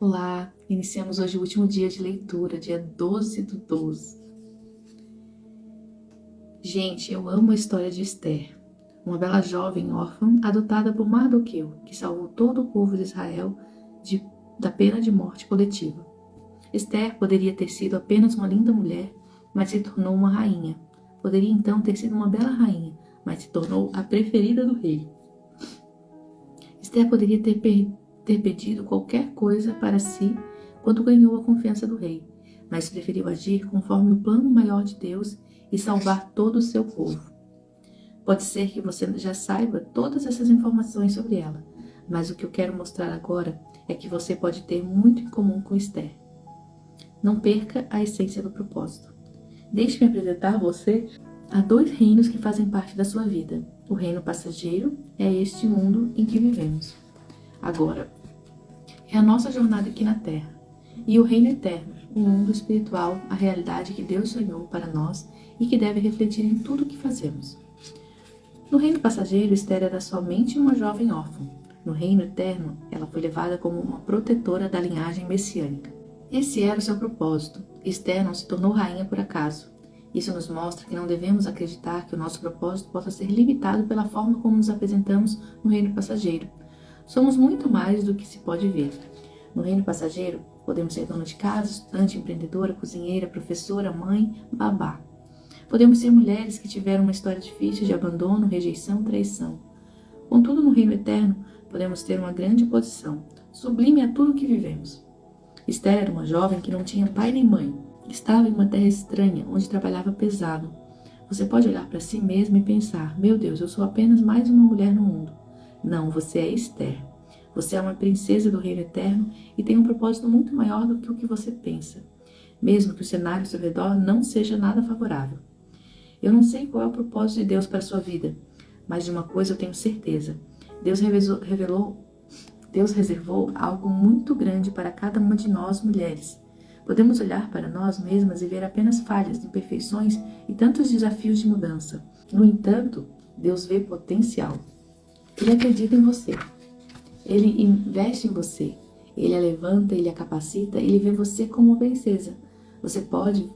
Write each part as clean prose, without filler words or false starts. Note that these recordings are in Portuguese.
Olá, iniciamos hoje o último dia de leitura, dia 12/12. Gente, eu amo a história de Esther, uma bela jovem órfã adotada por Mardoqueu, que salvou todo o povo de Israel da pena de morte coletiva. Esther poderia ter sido apenas uma linda mulher, mas se tornou uma rainha. Poderia então ter sido uma bela rainha, mas se tornou a preferida do rei. Esther poderia ter pedido qualquer coisa para si quando ganhou a confiança do rei, mas preferiu agir conforme o plano maior de Deus e salvar todo o seu povo. Pode ser que você já saiba todas essas informações sobre ela, mas o que eu quero mostrar agora é que você pode ter muito em comum com Esther. Não perca a essência do propósito. Deixe-me apresentar você a dois reinos que fazem parte da sua vida. O reino passageiro é este mundo em que vivemos. Agora, é a nossa jornada aqui na Terra. E o reino eterno, o mundo espiritual, a realidade que Deus sonhou para nós e que deve refletir em tudo o que fazemos. No reino passageiro, Esther era somente uma jovem órfã. No reino eterno, ela foi levada como uma protetora da linhagem messiânica. Esse era o seu propósito. Esther não se tornou rainha por acaso. Isso nos mostra que não devemos acreditar que o nosso propósito possa ser limitado pela forma como nos apresentamos no reino passageiro. Somos muito mais do que se pode ver. No reino passageiro, podemos ser dona de casa, estudante, empreendedora, cozinheira, professora, mãe, babá. Podemos ser mulheres que tiveram uma história difícil de abandono, rejeição, traição. Contudo, no reino eterno, podemos ter uma grande posição, sublime a tudo que vivemos. Esther era uma jovem que não tinha pai nem mãe. Estava em uma terra estranha, onde trabalhava pesado. Você pode olhar para si mesma e pensar: meu Deus, eu sou apenas mais uma mulher no mundo. Não, você é Esther. Você é uma princesa do reino eterno e tem um propósito muito maior do que o que você pensa, mesmo que o cenário ao seu redor não seja nada favorável. Eu não sei qual é o propósito de Deus para a sua vida, mas de uma coisa eu tenho certeza. Deus reservou algo muito grande para cada uma de nós mulheres. Podemos olhar para nós mesmas e ver apenas falhas, imperfeições e tantos desafios de mudança. No entanto, Deus vê potencial. Ele acredita em você. Ele investe em você. Ele a levanta, ele a capacita, ele vê você como uma princesa. Você pode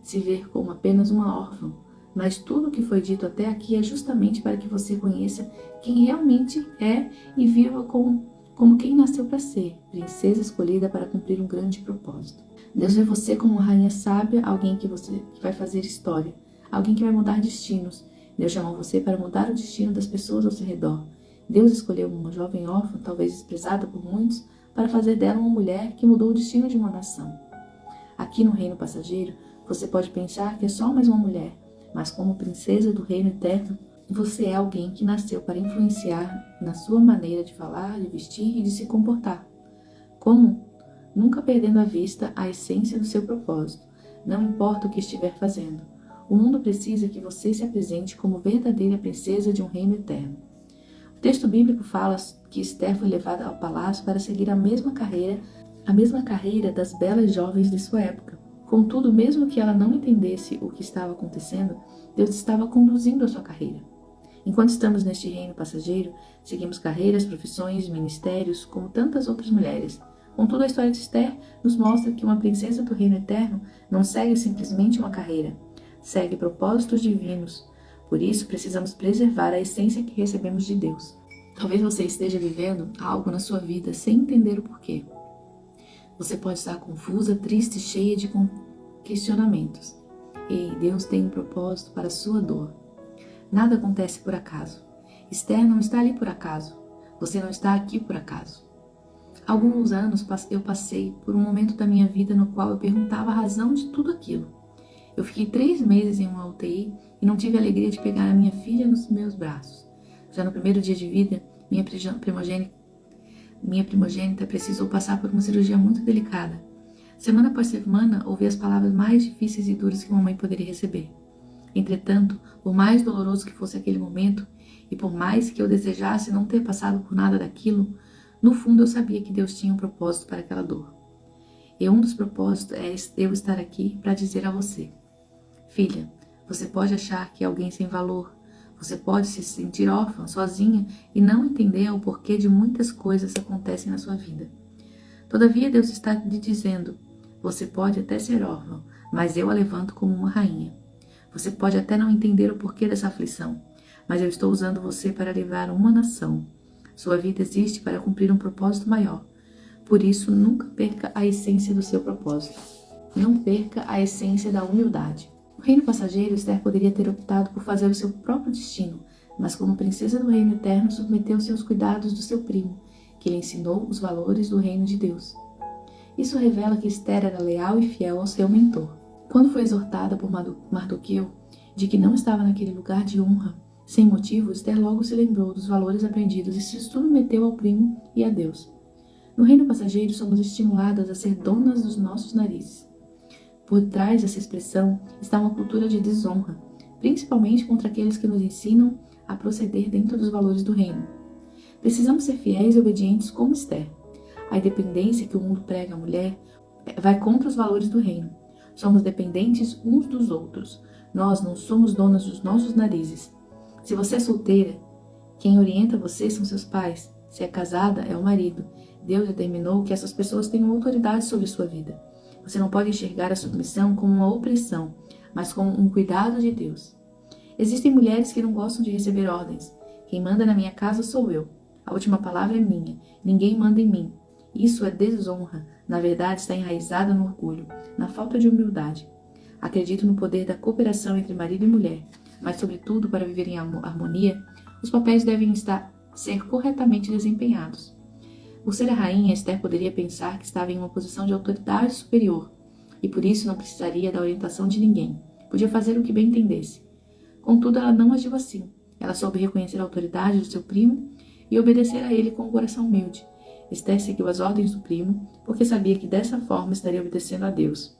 se ver como apenas uma órfã, mas tudo o que foi dito até aqui é justamente para que você conheça quem realmente é e viva como quem nasceu para ser, princesa escolhida para cumprir um grande propósito. Deus vê você como uma rainha sábia, alguém que vai fazer história, alguém que vai mudar destinos. Deus chamou você para mudar o destino das pessoas ao seu redor. Deus escolheu uma jovem órfã, talvez desprezada por muitos, para fazer dela uma mulher que mudou o destino de uma nação. Aqui no reino passageiro, você pode pensar que é só mais uma mulher, mas como princesa do reino eterno, você é alguém que nasceu para influenciar na sua maneira de falar, de vestir e de se comportar. Como? Nunca perdendo a vista a essência do seu propósito, não importa o que estiver fazendo. O mundo precisa que você se apresente como verdadeira princesa de um reino eterno. O texto bíblico fala que Esther foi levada ao palácio para seguir a mesma carreira das belas jovens de sua época. Contudo, mesmo que ela não entendesse o que estava acontecendo, Deus estava conduzindo a sua carreira. Enquanto estamos neste reino passageiro, seguimos carreiras, profissões, ministérios, como tantas outras mulheres. Contudo, a história de Esther nos mostra que uma princesa do reino eterno não segue simplesmente uma carreira, segue propósitos divinos. Por isso, precisamos preservar a essência que recebemos de Deus. Talvez você esteja vivendo algo na sua vida sem entender o porquê. Você pode estar confusa, triste, cheia de questionamentos. Ei, Deus tem um propósito para a sua dor. Nada acontece por acaso. Esther não está ali por acaso. Você não está aqui por acaso. Há alguns anos eu passei por um momento da minha vida no qual eu perguntava a razão de tudo aquilo. Eu fiquei 3 meses em uma UTI e não tive a alegria de pegar a minha filha nos meus braços. Já no primeiro dia de vida, minha primogênita precisou passar por uma cirurgia muito delicada. Semana após semana, ouvi as palavras mais difíceis e duras que uma mãe poderia receber. Entretanto, por mais doloroso que fosse aquele momento, e por mais que eu desejasse não ter passado por nada daquilo, no fundo eu sabia que Deus tinha um propósito para aquela dor. E um dos propósitos é eu estar aqui para dizer a você: filha, você pode achar que é alguém sem valor, você pode se sentir órfã, sozinha e não entender o porquê de muitas coisas que acontecem na sua vida. Todavia Deus está lhe dizendo: você pode até ser órfão, mas eu a levanto como uma rainha. Você pode até não entender o porquê dessa aflição, mas eu estou usando você para livrar uma nação. Sua vida existe para cumprir um propósito maior. Por isso, nunca perca a essência do seu propósito. Não perca a essência da humildade. No reino passageiro, Esther poderia ter optado por fazer o seu próprio destino, mas como princesa do reino eterno, submeteu-se aos cuidados do seu primo, que lhe ensinou os valores do reino de Deus. Isso revela que Esther era leal e fiel ao seu mentor. Quando foi exortada por Mardoqueu de que não estava naquele lugar de honra, sem motivo, Esther logo se lembrou dos valores aprendidos e se submeteu ao primo e a Deus. No reino passageiro, somos estimuladas a ser donas dos nossos narizes. Por trás dessa expressão está uma cultura de desonra, principalmente contra aqueles que nos ensinam a proceder dentro dos valores do reino. Precisamos ser fiéis e obedientes como Esther. A independência que o mundo prega à mulher vai contra os valores do reino. Somos dependentes uns dos outros. Nós não somos donas dos nossos narizes. Se você é solteira, quem orienta você são seus pais. Se é casada, é o marido. Deus determinou que essas pessoas tenham autoridade sobre sua vida. Você não pode enxergar a submissão como uma opressão, mas como um cuidado de Deus. Existem mulheres que não gostam de receber ordens. Quem manda na minha casa sou eu. A última palavra é minha. Ninguém manda em mim. Isso é desonra. Na verdade, está enraizada no orgulho, na falta de humildade. Acredito no poder da cooperação entre marido e mulher, mas, sobretudo, para viver em harmonia, os papéis devem ser corretamente desempenhados. Por ser a rainha, Esther poderia pensar que estava em uma posição de autoridade superior e por isso não precisaria da orientação de ninguém. Podia fazer o que bem entendesse. Contudo, ela não agiu assim. Ela soube reconhecer a autoridade do seu primo e obedecer a ele com um coração humilde. Esther seguiu as ordens do primo porque sabia que dessa forma estaria obedecendo a Deus.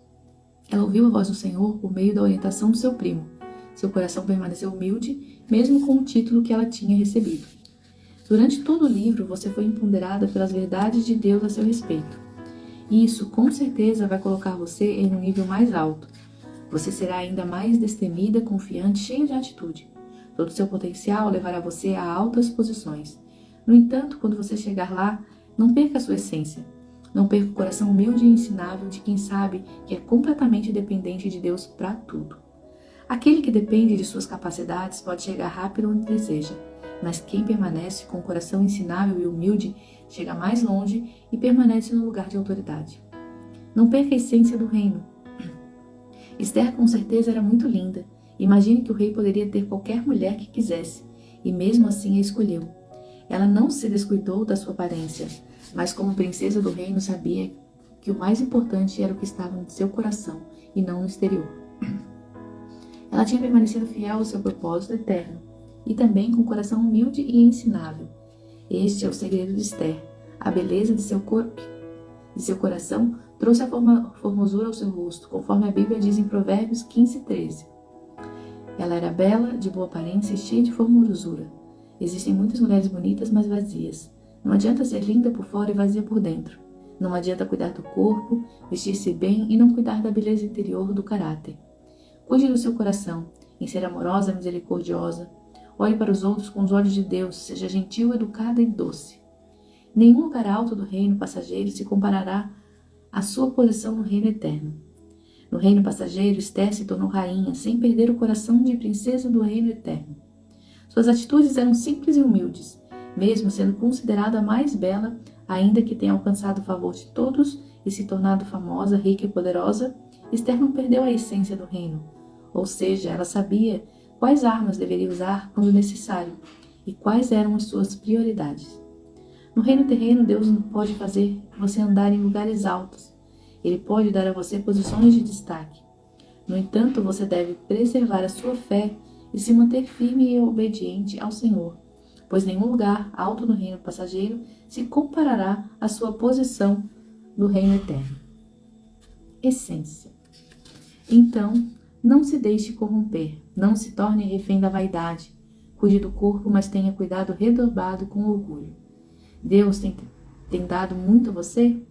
Ela ouviu a voz do Senhor por meio da orientação do seu primo. Seu coração permaneceu humilde, mesmo com o título que ela tinha recebido. Durante todo o livro, você foi empoderada pelas verdades de Deus a seu respeito. E isso, com certeza, vai colocar você em um nível mais alto. Você será ainda mais destemida, confiante, cheia de atitude. Todo o seu potencial levará você a altas posições. No entanto, quando você chegar lá, não perca a sua essência. Não perca o coração humilde e ensinável de quem sabe que é completamente dependente de Deus para tudo. Aquele que depende de suas capacidades pode chegar rápido onde deseja. Mas quem permanece com o coração ensinável e humilde chega mais longe e permanece no lugar de autoridade. Não perca a essência do reino. Esther com certeza era muito linda. Imagine que o rei poderia ter qualquer mulher que quisesse, e mesmo assim a escolheu. Ela não se descuidou da sua aparência, mas como princesa do reino sabia que o mais importante era o que estava no seu coração e não no exterior. Ela tinha permanecido fiel ao seu propósito eterno, e também com coração humilde e ensinável. Este é o segredo de Esther. A beleza de seu corpo, de seu coração, trouxe a formosura ao seu rosto, conforme a Bíblia diz em Provérbios 15:13. Ela era bela, de boa aparência e cheia de formosura. Existem muitas mulheres bonitas, mas vazias. Não adianta ser linda por fora e vazia por dentro. Não adianta cuidar do corpo, vestir-se bem e não cuidar da beleza interior do caráter. Cuide do seu coração, em ser amorosa e misericordiosa. Olhe para os outros com os olhos de Deus, seja gentil, educada e doce. Nenhum lugar alto do reino passageiro se comparará à sua posição no reino eterno. No reino passageiro, Esther se tornou rainha, sem perder o coração de princesa do reino eterno. Suas atitudes eram simples e humildes, mesmo sendo considerada a mais bela, ainda que tenha alcançado o favor de todos e se tornado famosa, rica e poderosa, Esther não perdeu a essência do reino, ou seja, ela sabia quais armas deveria usar quando necessário e quais eram as suas prioridades. No reino terreno, Deus não pode fazer você andar em lugares altos. Ele pode dar a você posições de destaque. No entanto, você deve preservar a sua fé e se manter firme e obediente ao Senhor, pois nenhum lugar alto no reino passageiro se comparará à sua posição no reino eterno. Essência. Então, não se deixe corromper, não se torne refém da vaidade. Cuide do corpo, mas tenha cuidado redobrado com orgulho. Deus tem dado muito a você?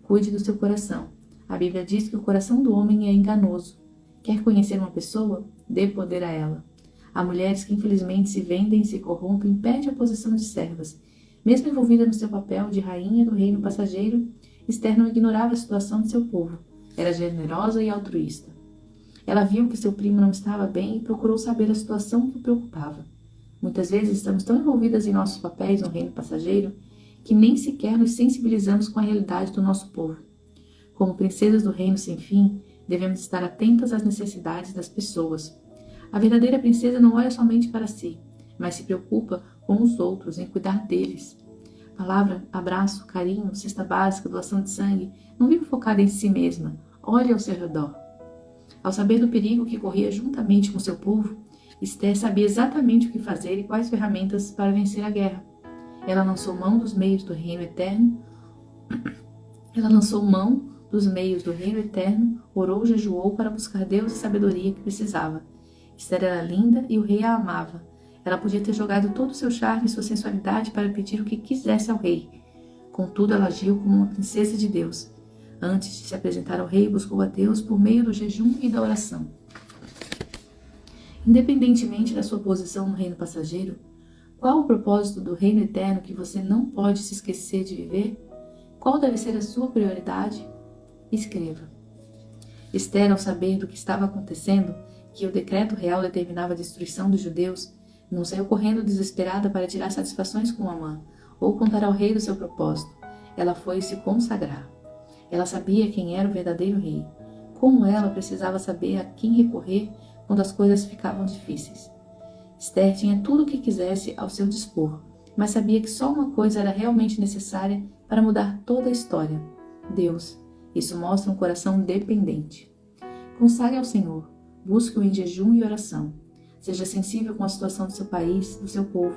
Cuide do seu coração. A Bíblia diz que o coração do homem é enganoso. Quer conhecer uma pessoa? Dê poder a ela. Há mulheres que infelizmente se vendem e se corrompem, perdem a posição de servas. Mesmo envolvida no seu papel de rainha do reino passageiro, Esther não ignorava a situação de seu povo. Era generosa e altruísta. Ela viu que seu primo não estava bem e procurou saber a situação que o preocupava. Muitas vezes estamos tão envolvidas em nossos papéis no reino passageiro que nem sequer nos sensibilizamos com a realidade do nosso povo. Como princesas do reino sem fim, devemos estar atentas às necessidades das pessoas. A verdadeira princesa não olha somente para si, mas se preocupa com os outros, em cuidar deles. Palavra, abraço, carinho, cesta básica, doação de sangue, não vive focada em si mesma, olhe ao seu redor. Ao saber do perigo que corria juntamente com seu povo, Esther sabia exatamente o que fazer e quais ferramentas para vencer a guerra. Ela lançou mão dos meios do reino eterno, orou e jejuou para buscar Deus e a sabedoria que precisava. Esther era linda e o rei a amava. Ela podia ter jogado todo o seu charme e sua sensualidade para pedir o que quisesse ao rei. Contudo, ela agiu como uma princesa de Deus. Antes de se apresentar ao rei, buscou a Deus por meio do jejum e da oração. Independentemente da sua posição no reino passageiro, qual o propósito do reino eterno que você não pode se esquecer de viver? Qual deve ser a sua prioridade? Escreva. Esther, ao saber do que estava acontecendo, que o decreto real determinava a destruição dos judeus, não saiu correndo desesperada para tirar satisfações com Amã, ou contar ao rei do seu propósito. Ela foi se consagrar. Ela sabia quem era o verdadeiro rei. Como ela precisava saber a quem recorrer quando as coisas ficavam difíceis. Esther tinha tudo o que quisesse ao seu dispor, mas sabia que só uma coisa era realmente necessária para mudar toda a história: Deus. Isso mostra um coração dependente. Consagre ao Senhor, busque-o em jejum e oração. Seja sensível com a situação do seu país, do seu povo.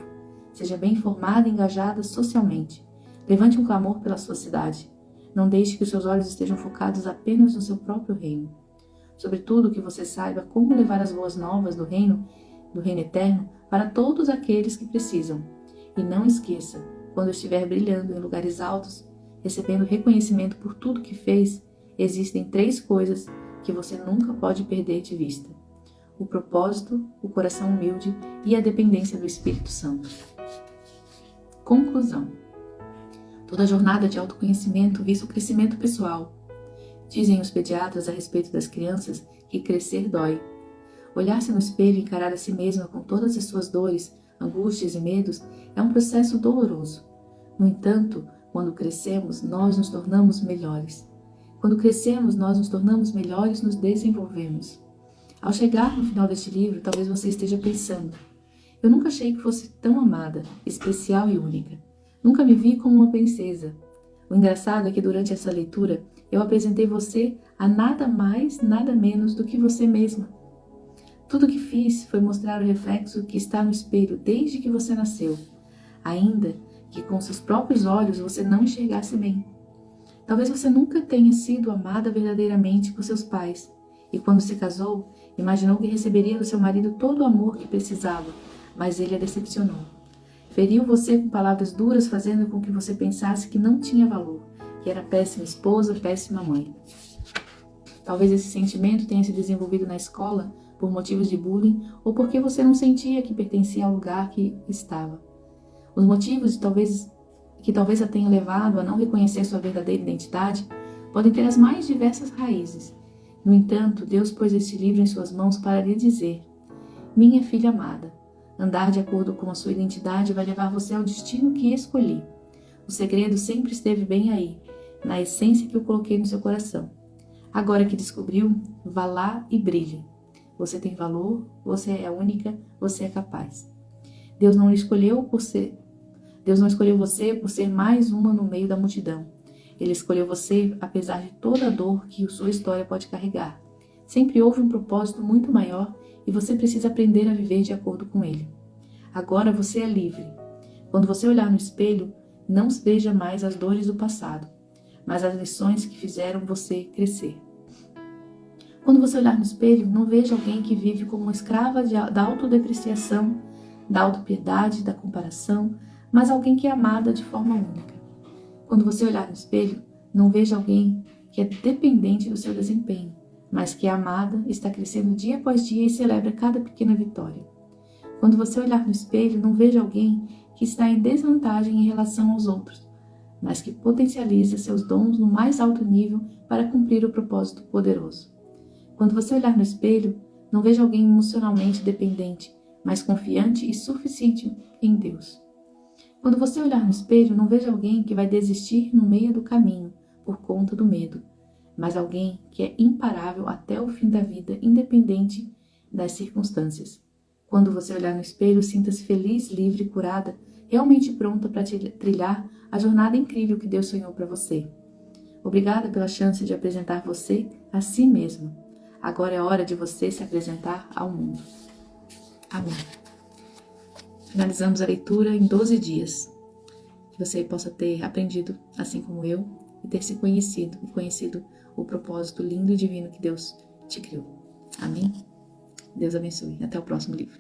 Seja bem informada e engajada socialmente. Levante um clamor pela sua cidade. Não deixe que os seus olhos estejam focados apenas no seu próprio reino. Sobretudo, que você saiba como levar as boas novas do reino eterno, para todos aqueles que precisam. E não esqueça, quando estiver brilhando em lugares altos, recebendo reconhecimento por tudo que fez, existem 3 coisas que você nunca pode perder de vista: o propósito, o coração humilde e a dependência do Espírito Santo. Conclusão. Toda jornada de autoconhecimento visa o crescimento pessoal. Dizem os pediatras a respeito das crianças que crescer dói. Olhar-se no espelho e encarar a si mesma com todas as suas dores, angústias e medos é um processo doloroso. No entanto, quando crescemos, nós nos tornamos melhores. Quando crescemos, nós nos tornamos melhores, nos desenvolvemos. Ao chegar no final deste livro, talvez você esteja pensando: eu nunca achei que fosse tão amada, especial e única. Nunca me vi como uma princesa. O engraçado é que durante essa leitura, eu apresentei você a nada mais, nada menos do que você mesma. Tudo o que fiz foi mostrar o reflexo que está no espelho desde que você nasceu, ainda que com seus próprios olhos você não enxergasse bem. Talvez você nunca tenha sido amada verdadeiramente por seus pais, e quando se casou, imaginou que receberia do seu marido todo o amor que precisava, mas ele a decepcionou. Feriu você com palavras duras, fazendo com que você pensasse que não tinha valor, que era péssima esposa, péssima mãe. Talvez esse sentimento tenha se desenvolvido na escola por motivos de bullying ou porque você não sentia que pertencia ao lugar que estava. Os motivos que talvez a tenham levado a não reconhecer sua verdadeira identidade podem ter as mais diversas raízes. No entanto, Deus pôs este livro em suas mãos para lhe dizer: minha filha amada, andar de acordo com a sua identidade vai levar você ao destino que escolhi. O segredo sempre esteve bem aí, na essência que eu coloquei no seu coração. Agora que descobriu, vá lá e brilhe. Você tem valor, você é única, você é capaz. Deus não escolheu você por ser mais uma no meio da multidão. Ele escolheu você apesar de toda a dor que sua história pode carregar. Sempre houve um propósito muito maior e você precisa aprender a viver de acordo com ele. Agora você é livre. Quando você olhar no espelho, não veja mais as dores do passado, mas as lições que fizeram você crescer. Quando você olhar no espelho, não veja alguém que vive como uma escrava da autodepreciação, da autopiedade, da comparação, mas alguém que é amada de forma única. Quando você olhar no espelho, não veja alguém que é dependente do seu desempenho, mas que é amada, está crescendo dia após dia e celebra cada pequena vitória. Quando você olhar no espelho, não veja alguém que está em desvantagem em relação aos outros, mas que potencializa seus dons no mais alto nível para cumprir o propósito poderoso. Quando você olhar no espelho, não veja alguém emocionalmente dependente, mas confiante e suficiente em Deus. Quando você olhar no espelho, não veja alguém que vai desistir no meio do caminho por conta do medo, mas alguém que é imparável até o fim da vida, independente das circunstâncias. Quando você olhar no espelho, sinta-se feliz, livre, curada, realmente pronta para trilhar a jornada incrível que Deus sonhou para você. Obrigada pela chance de apresentar você a si mesma. Agora é hora de você se apresentar ao mundo. Amém. Finalizamos a leitura em 12 dias. Que você possa ter aprendido, assim como eu, e ter se conhecido e conhecido o propósito lindo e divino que Deus te criou. Amém? Deus abençoe. Até o próximo livro.